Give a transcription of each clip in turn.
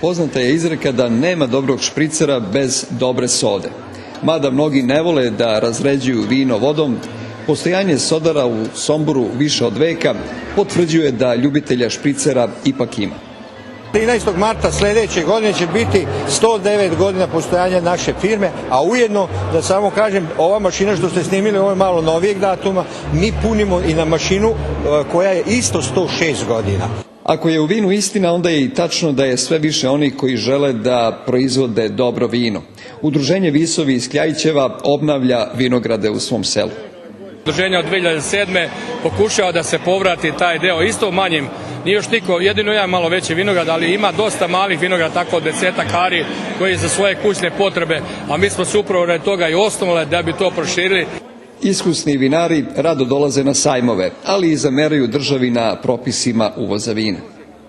Poznata je izreka da nema dobrog špricera bez dobre sode. Mada mnogi ne vole da razređuju vino vodom, postojanje sodara u Somboru više od veka potvrđuje da ljubitelja špricera ipak ima. 13. marta sljedeće godine će biti 109 godina postojanja naše firme, a ujedno, da samo kažem, ova mašina što ste snimili, ovo je malo novijeg datuma, mi punimo i na mašinu koja je isto 106 godina. Ako je u vinu istina, onda je i tačno da je sve više onih koji žele da proizvode dobro vino. Udruženje Visovi iz Kljajićeva obnavlja vinograde u svom selu. Udruženje od 2007. pokušava da se povrati taj deo isto manjim. Nije još niko, jedino jedan malo veći vinograd, ali ima dosta malih vinograda, tako od 10 ari koji za svoje kućne potrebe, a mi smo se upravo radi toga i osnovali da bi to proširili. Iskusni vinari rado dolaze na sajmove, ali i zameraju državi na propisima uvoza vina.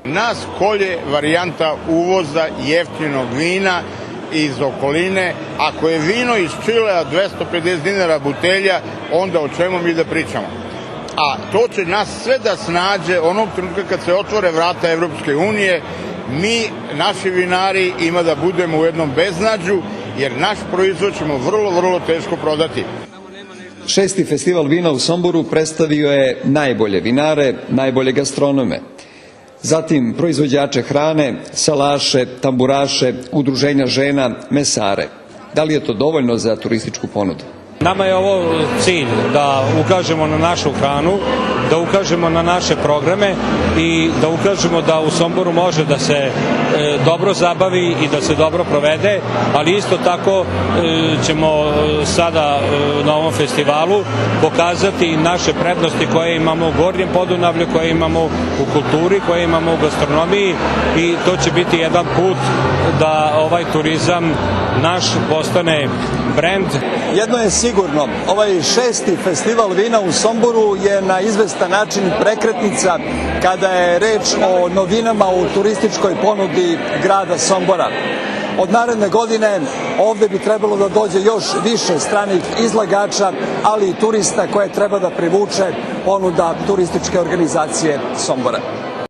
Nas kolje varijanta uvoza jeftinog vina iz okoline. Ako je vino iz Čilea 250 dinara butelja, onda o čemu mi da pričamo? A to će nas sve da snađe onog trenutka kad se otvore vrata Evropske unije. Mi, naši vinari, ima da budemo u jednom beznađu, jer naš proizvod ćemo vrlo teško prodati. 6. festival vina u Somboru predstavio je najbolje vinare, najbolje gastronome. Zatim proizvođače hrane, salaše, tamburaše, udruženja žena, mesare. Da li je to dovoljno za turističku ponudu? Nama je ovo cilj da ukažemo na našu hranu, da ukažemo na naše programe i da ukažemo da u Somboru može da se dobro zabavi i da se dobro provede, ali isto tako ćemo sada na ovom festivalu pokazati naše prednosti koje imamo u Gornjem Podunavlju, koje imamo u kulturi, koje imamo u gastronomiji i to će biti jedan put da ovaj turizam naš postane brend. Jedno je sigurno, ovaj 6. festival vina u Somboru je na izvestan način prekretnica kada je reč o novinama u turističkoj ponudi grada Sombora. Od naredne godine ovde bi trebalo da dođe još više stranih izlagača, ali i turista koje treba da privuče ponuda turističke organizacije Sombora.